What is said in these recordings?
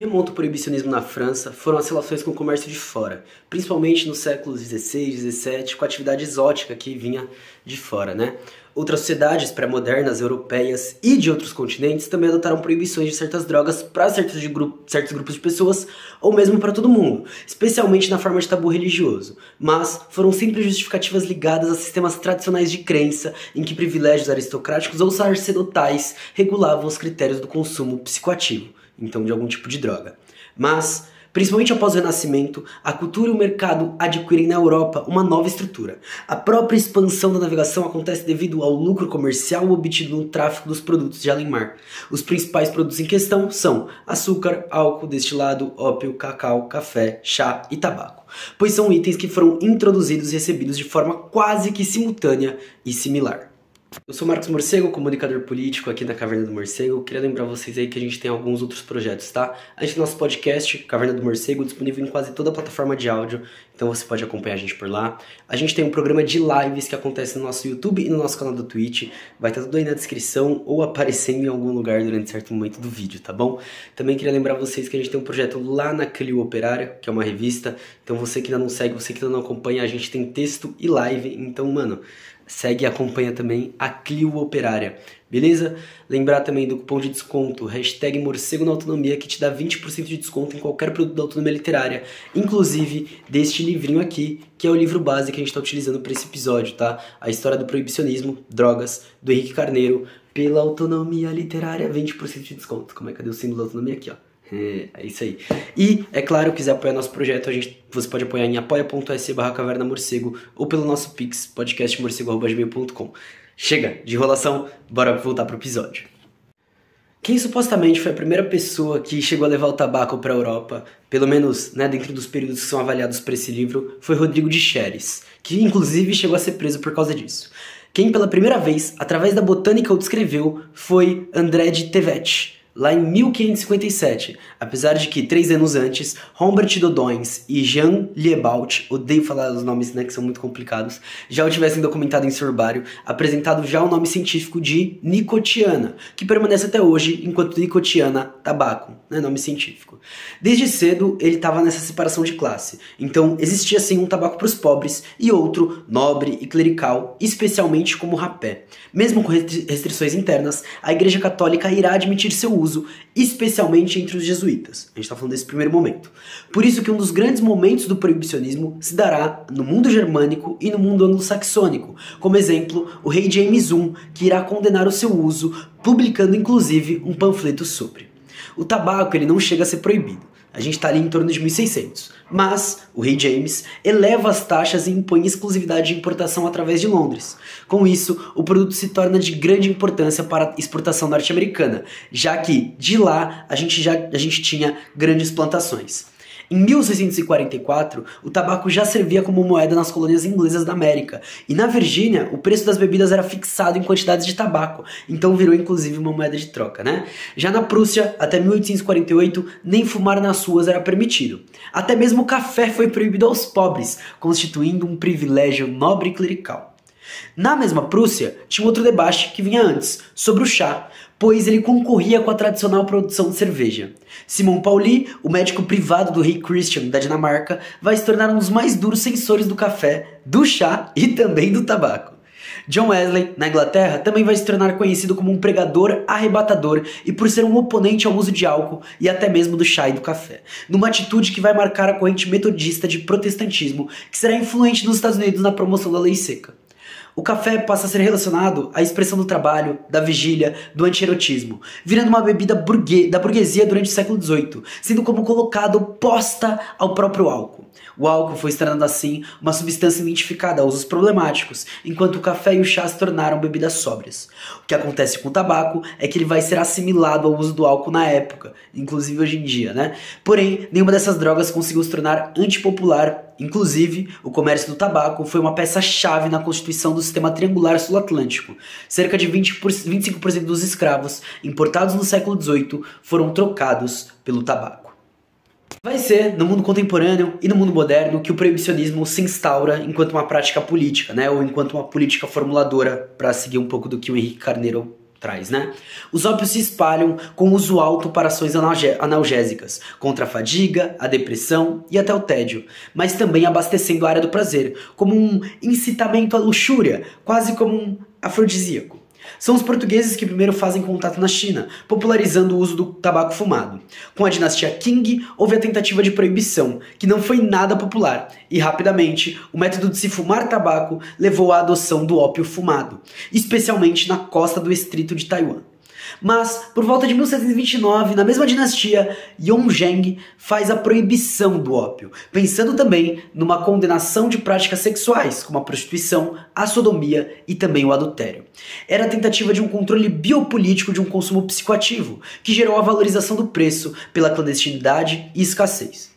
Remonta o proibicionismo na França foram as relações com o comércio de fora, principalmente nos séculos XVI, XVII, com a atividade exótica que vinha de fora, né? Outras sociedades pré-modernas, europeias e de outros continentes também adotaram proibições de certas drogas para certos grupos de pessoas ou mesmo para todo mundo, especialmente na forma de tabu religioso, mas foram sempre justificativas ligadas a sistemas tradicionais de crença em que privilégios aristocráticos ou sacerdotais regulavam os critérios do consumo psicoativo, então de algum tipo de droga. Mas, principalmente após o Renascimento, a cultura e o mercado adquirem na Europa uma nova estrutura. A própria expansão da navegação acontece devido ao lucro comercial obtido no tráfico dos produtos de além-mar. Os principais produtos em questão são açúcar, álcool, destilado, ópio, cacau, café, chá e tabaco, pois são itens que foram introduzidos e recebidos de forma quase que simultânea e similar. Eu sou Marcos Morcego, comunicador político aqui na Caverna do Morcego. Eu queria lembrar vocês aí que a gente tem alguns outros projetos, tá? A gente tem nosso podcast, Caverna do Morcego, disponível em quase toda a plataforma de áudio, então você pode acompanhar a gente por lá. A gente tem um programa de lives que acontece no nosso YouTube e no nosso canal do Twitch. Vai estar tudo aí na descrição ou aparecendo em algum lugar durante certo momento do vídeo, tá bom? Também queria lembrar vocês que a gente tem um projeto lá na Clio Operária, que é uma revista. Então você que ainda não segue, você que ainda não acompanha, a gente tem texto e live. Então, mano, segue e acompanha também a Clio Operária, beleza? Lembrar também do cupom de desconto, hashtag Morcego na Autonomia, que te dá 20% de desconto em qualquer produto da autonomia literária, inclusive deste livrinho aqui, que é o livro base que a gente está utilizando para esse episódio, tá? A História do Proibicionismo, Drogas, do Henrique Carneiro, pela autonomia literária, 20% de desconto. Como é que cadê o símbolo da autonomia aqui, ó? É isso aí. E, é claro, quiser apoiar nosso projeto, você pode apoiar em apoia.se/cavernamorcego ou pelo nosso Pix, podcastmorcego@gmail.com. Chega de enrolação, bora voltar pro episódio. Quem supostamente foi a primeira pessoa que chegou a levar o tabaco para a Europa, pelo menos, né, dentro dos períodos que são avaliados para esse livro, foi Rodrigo de Xeres, que inclusive chegou a ser preso por causa disso. Quem pela primeira vez, através da botânica, o descreveu foi André de Tevet, lá em 1557, apesar de que 3 anos antes, Humbert Dodons e Jean Liébaut, odeio falar os nomes, né, que são muito complicados, já o tivessem documentado em seu herbário, apresentado já o nome científico de nicotiana, que permanece até hoje enquanto nicotiana, tabaco, né, nome científico. Desde cedo ele estava nessa separação de classe, então existia sim um tabaco para os pobres e outro nobre e clerical, especialmente como rapé. Mesmo com restrições internas, a Igreja Católica irá admitir seu uso, especialmente entre os jesuítas. A gente está falando desse primeiro momento. Por isso que um dos grandes momentos do proibicionismo se dará no mundo germânico e no mundo anglo-saxônico. Como exemplo, o rei James I, que irá condenar o seu uso, publicando inclusive um panfleto sobre. O tabaco ele não chega a ser proibido. A gente está ali em torno de 1600. Mas o rei James eleva as taxas e impõe exclusividade de importação através de Londres. Com isso, o produto se torna de grande importância para a exportação norte-americana, já que de lá a gente tinha grandes plantações. Em 1644, o tabaco já servia como moeda nas colônias inglesas da América, e na Virgínia o preço das bebidas era fixado em quantidades de tabaco, então virou inclusive uma moeda de troca, né? Já na Prússia, até 1848, nem fumar nas ruas era permitido. Até mesmo o café foi proibido aos pobres, constituindo um privilégio nobre e clerical. Na mesma Prússia, tinha outro debate que vinha antes, sobre o chá, pois ele concorria com a tradicional produção de cerveja. Simon Pauli, o médico privado do rei Christian da Dinamarca, vai se tornar um dos mais duros censores do café, do chá e também do tabaco. John Wesley, na Inglaterra, também vai se tornar conhecido como um pregador arrebatador e por ser um oponente ao uso de álcool e até mesmo do chá e do café, numa atitude que vai marcar a corrente metodista de protestantismo, que será influente nos Estados Unidos na promoção da lei seca. O café passa a ser relacionado à expressão do trabalho, da vigília, do antierotismo, virando uma bebida da burguesia durante o século XVIII, sendo como colocado oposta ao próprio álcool. O álcool foi se tornando assim uma substância identificada a usos problemáticos, enquanto o café e o chá se tornaram bebidas sóbrias. O que acontece com o tabaco é que ele vai ser assimilado ao uso do álcool na época, inclusive hoje em dia, né? Porém, nenhuma dessas drogas conseguiu se tornar antipopular. Inclusive, o comércio do tabaco foi uma peça-chave na constituição do sistema triangular sul-atlântico. Cerca de 25% dos escravos importados no século XVIII foram trocados pelo tabaco. Vai ser no mundo contemporâneo e no mundo moderno que o proibicionismo se instaura enquanto uma prática política, né? Ou enquanto uma política formuladora, para seguir um pouco do que o Henrique Carneiro traz, né? Os ópios se espalham com uso alto para ações analgésicas, contra a fadiga, a depressão e até o tédio, mas também abastecendo a área do prazer, como um incitamento à luxúria, quase como um afrodisíaco. São os portugueses que primeiro fazem contato na China, popularizando o uso do tabaco fumado. Com a dinastia Qing, houve a tentativa de proibição, que não foi nada popular, e rapidamente o método de se fumar tabaco levou à adoção do ópio fumado, especialmente na costa do estreito de Taiwan. Mas, por volta de 1729, na mesma dinastia, Yonzheng faz a proibição do ópio, pensando também numa condenação de práticas sexuais, como a prostituição, a sodomia e também o adultério. Era a tentativa de um controle biopolítico de um consumo psicoativo, que gerou a valorização do preço pela clandestinidade e escassez.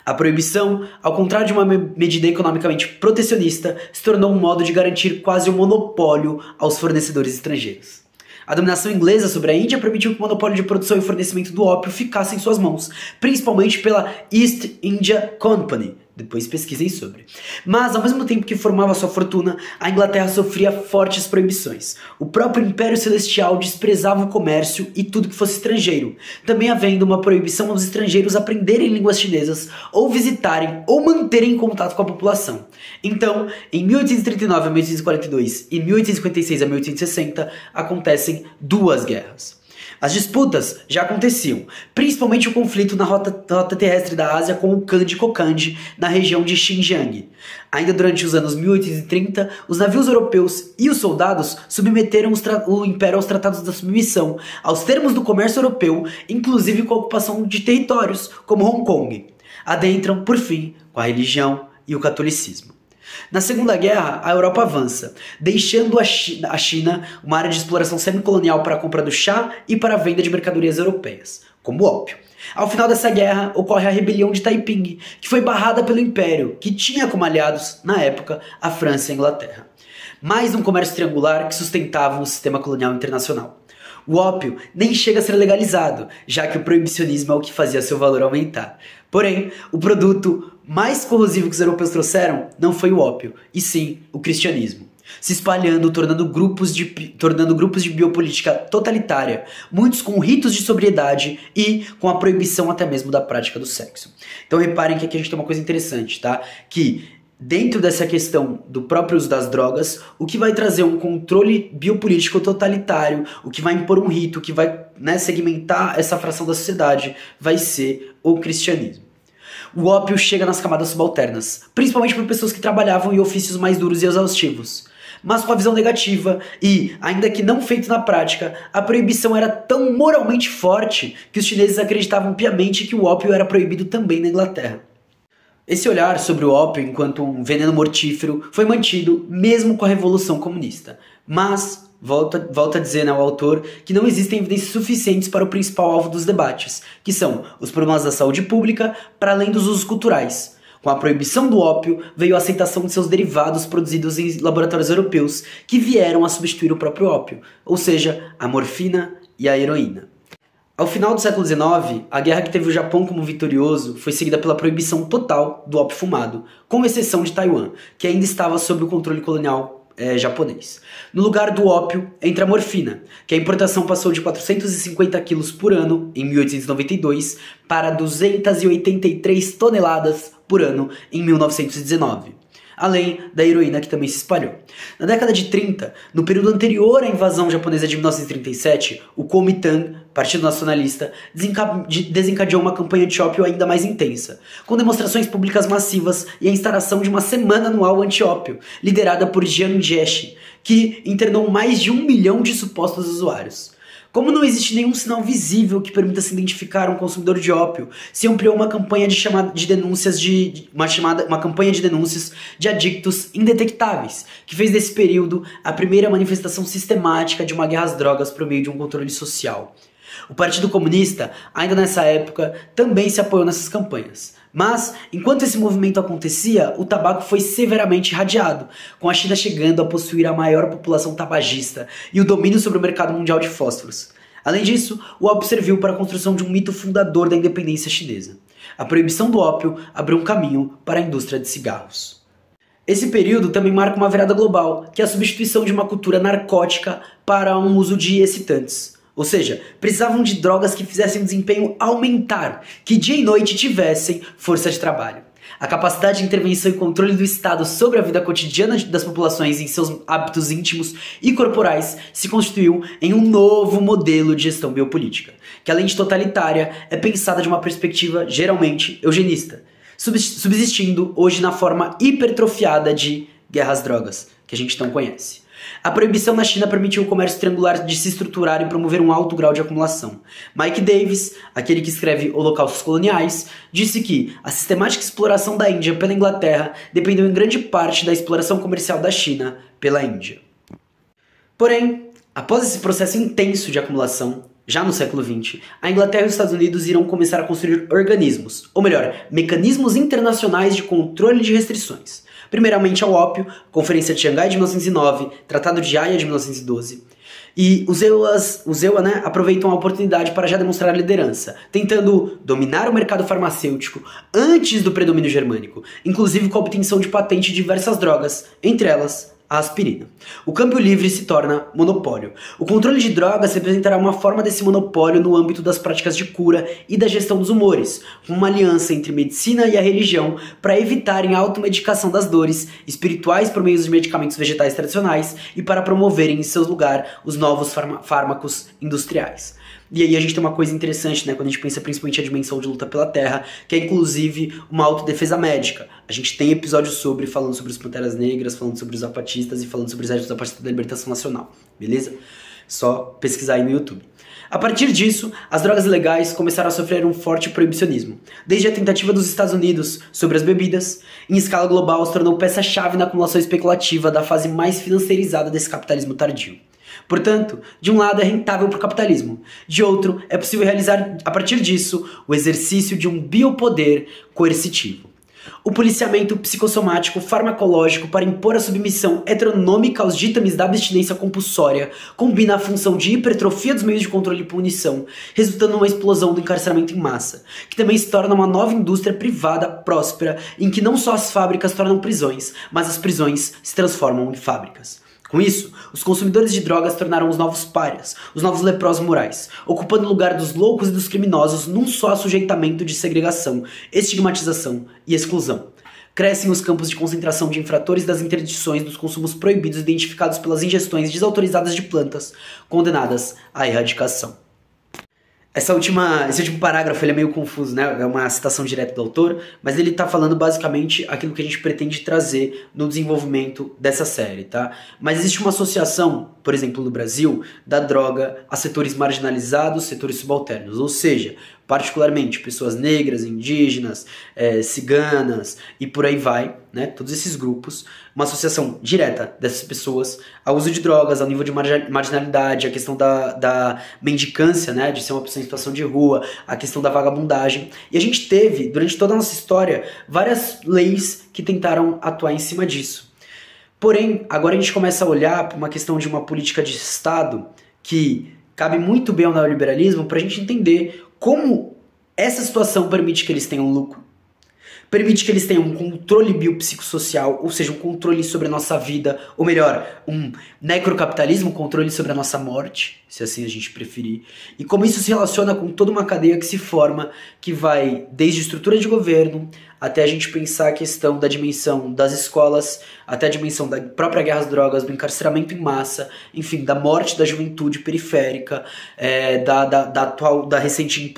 A proibição, ao contrário de uma medida economicamente protecionista, se tornou um modo de garantir quase um monopólio aos fornecedores estrangeiros. A dominação inglesa sobre a Índia permitiu que o monopólio de produção e fornecimento do ópio ficasse em suas mãos, principalmente pela East India Company. Depois pesquisem sobre. Mas, ao mesmo tempo que formava sua fortuna, a Inglaterra sofria fortes proibições. O próprio Império Celestial desprezava o comércio e tudo que fosse estrangeiro, também havendo uma proibição aos estrangeiros aprenderem línguas chinesas, ou visitarem, ou manterem contato com a população. Então, em 1839 a 1842 e 1856 a 1860, acontecem duas guerras. As disputas já aconteciam, principalmente o conflito na rota terrestre da Ásia com o Khandy Kokand, na região de Xinjiang. Ainda durante os anos 1830, os navios europeus e os soldados submeteram o Império aos tratados da submissão, aos termos do comércio europeu, inclusive com a ocupação de territórios, como Hong Kong. Adentram, por fim, com a religião e o catolicismo. Na Segunda Guerra, a Europa avança, deixando a China uma área de exploração semicolonial para a compra do chá e para a venda de mercadorias europeias, como o ópio. Ao final dessa guerra, ocorre a rebelião de Taiping, que foi barrada pelo Império, que tinha como aliados, na época, a França e a Inglaterra. Mais um comércio triangular que sustentava um sistema colonial internacional. O ópio nem chega a ser legalizado, já que o proibicionismo é o que fazia seu valor aumentar. Porém, o produto mais corrosivo que os europeus trouxeram não foi o ópio, e sim o cristianismo, se espalhando, tornando grupos de biopolítica totalitária, muitos com ritos de sobriedade e com a proibição até mesmo da prática do sexo. Então reparem que aqui a gente tem uma coisa interessante, tá? Que dentro dessa questão do próprio uso das drogas, o que vai trazer um controle biopolítico totalitário, o que vai impor um rito, o que vai, segmentar essa fração da sociedade, vai ser o cristianismo. O ópio chega nas camadas subalternas, principalmente por pessoas que trabalhavam em ofícios mais duros e exaustivos. Mas com a visão negativa e, ainda que não feito na prática, a proibição era tão moralmente forte que os chineses acreditavam piamente que o ópio era proibido também na Inglaterra. Esse olhar sobre o ópio enquanto um veneno mortífero foi mantido mesmo com a Revolução Comunista. Mas, volta a dizer, o autor, que não existem evidências suficientes para o principal alvo dos debates, que são os problemas da saúde pública, para além dos usos culturais. Com a proibição do ópio, veio a aceitação de seus derivados produzidos em laboratórios europeus, que vieram a substituir o próprio ópio, ou seja, a morfina e a heroína. Ao final do século XIX, a guerra que teve o Japão como vitorioso foi seguida pela proibição total do ópio fumado, com exceção de Taiwan, que ainda estava sob o controle colonial japonês. No lugar do ópio entra a morfina, que a importação passou de 450 quilos por ano em 1892 para 283 toneladas por ano em 1919. Além da heroína, que também se espalhou. Na década de 30, no período anterior à invasão japonesa de 1937, o Kuomintang, Partido Nacionalista, desencadeou uma campanha de ópio ainda mais intensa, com demonstrações públicas massivas e a instalação de uma semana anual anti-ópio, liderada por Jiang Jiechi, que internou mais de 1 milhão de supostos usuários. Como não existe nenhum sinal visível que permita se identificar um consumidor de ópio, se ampliou uma campanha de denúncias de adictos indetectáveis, que fez desse período a primeira manifestação sistemática de uma guerra às drogas por meio de um controle social. O Partido Comunista, ainda nessa época, também se apoiou nessas campanhas. Mas, enquanto esse movimento acontecia, o tabaco foi severamente irradiado, com a China chegando a possuir a maior população tabagista e o domínio sobre o mercado mundial de fósforos. Além disso, o ópio serviu para a construção de um mito fundador da independência chinesa. A proibição do ópio abriu um caminho para a indústria de cigarros. Esse período também marca uma virada global, que é a substituição de uma cultura narcótica para um uso de excitantes. Ou seja, precisavam de drogas que fizessem o desempenho aumentar, que dia e noite tivessem força de trabalho. A capacidade de intervenção e controle do Estado sobre a vida cotidiana das populações em seus hábitos íntimos e corporais se constituiu em um novo modelo de gestão biopolítica, que além de totalitária, é pensada de uma perspectiva geralmente eugenista, subsistindo hoje na forma hipertrofiada de guerra às drogas, que a gente não conhece. A proibição na China permitiu o comércio triangular de se estruturar e promover um alto grau de acumulação. Mike Davis, aquele que escreve Holocaustos Coloniais, disse que a sistemática exploração da Índia pela Inglaterra dependeu em grande parte da exploração comercial da China pela Índia. Porém, após esse processo intenso de acumulação, já no século XX, a Inglaterra e os Estados Unidos irão começar a construir organismos, ou melhor, mecanismos internacionais de controle de restrições. Primeiramente ao ópio, Conferência de Xangai de 1909, Tratado de Haia de 1912. E os EUA, aproveitam a oportunidade para já demonstrar liderança, tentando dominar o mercado farmacêutico antes do predomínio germânico, inclusive com a obtenção de patente de diversas drogas, entre elas a aspirina. O câmbio livre se torna monopólio. O controle de drogas representará uma forma desse monopólio no âmbito das práticas de cura e da gestão dos humores, com uma aliança entre medicina e a religião para evitarem a automedicação das dores espirituais por meio de medicamentos vegetais tradicionais e para promoverem em seu lugar os novos fármacos industriais. E aí a gente tem uma coisa interessante, né, quando a gente pensa principalmente a dimensão de luta pela terra, que é inclusive uma autodefesa médica. A gente tem episódios falando sobre os Panteras Negras, falando sobre os zapatistas e falando sobre os exércitos zapatistas da libertação nacional, beleza? Só pesquisar aí no YouTube. A partir disso, as drogas ilegais começaram a sofrer um forte proibicionismo. Desde a tentativa dos Estados Unidos sobre as bebidas, em escala global se tornou peça-chave na acumulação especulativa da fase mais financeirizada desse capitalismo tardio. Portanto, de um lado é rentável para o capitalismo, de outro é possível realizar, a partir disso, o exercício de um biopoder coercitivo. O policiamento psicossomático farmacológico para impor a submissão heteronômica aos ditames da abstinência compulsória combina a função de hipertrofia dos meios de controle e punição, resultando numa explosão do encarceramento em massa, que também se torna uma nova indústria privada próspera, em que não só as fábricas tornam prisões, mas as prisões se transformam em fábricas. Com isso, os consumidores de drogas tornaram os novos párias, os novos leprosos morais, ocupando o lugar dos loucos e dos criminosos num só assujeitamento de segregação, estigmatização e exclusão. Crescem os campos de concentração de infratores das interdições dos consumos proibidos identificados pelas ingestões desautorizadas de plantas, condenadas à erradicação. Esse último parágrafo ele é meio confuso, né? É uma citação direta do autor, mas ele tá falando basicamente aquilo que a gente pretende trazer no desenvolvimento dessa série, tá? Mas existe uma associação, por exemplo, no Brasil, da droga a setores marginalizados, setores subalternos, ou seja, particularmente pessoas negras, indígenas, ciganas e por aí vai, né? Todos esses grupos, uma associação direta dessas pessoas ao uso de drogas, ao nível de marginalidade, a questão da mendicância, né? De ser uma pessoa em situação de rua, a questão da vagabundagem. E a gente teve, durante toda a nossa história, várias leis que tentaram atuar em cima disso. Porém, agora a gente começa a olhar para uma questão de uma política de Estado que cabe muito bem ao neoliberalismo para a gente entender como essa situação permite que eles tenham lucro, permite que eles tenham um controle biopsicossocial, ou seja, um controle sobre a nossa vida, ou melhor, um necrocapitalismo, um controle sobre a nossa morte, se assim a gente preferir, e como isso se relaciona com toda uma cadeia que se forma, que vai desde estrutura de governo, até a gente pensar a questão da dimensão das escolas, até a dimensão da própria guerra às drogas, do encarceramento em massa, enfim, da morte da juventude periférica, da recente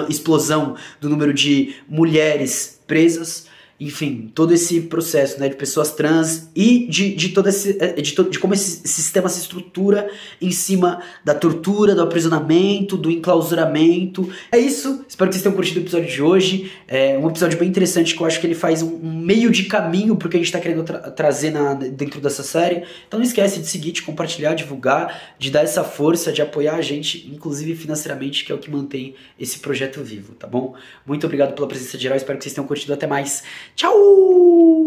explosão do número de mulheres presas, enfim, todo esse processo, né, de pessoas trans e de como esse sistema se estrutura em cima da tortura, do aprisionamento, do enclausuramento. É isso, espero que vocês tenham curtido o episódio de hoje. É um episódio bem interessante que eu acho que ele faz um meio de caminho porque a gente está querendo trazer dentro dessa série. Então não esquece de seguir, de compartilhar, divulgar, de dar essa força, de apoiar a gente, inclusive financeiramente, que é o que mantém esse projeto vivo, tá bom? Muito obrigado pela presença geral, espero que vocês tenham curtido. Até mais. Tchau!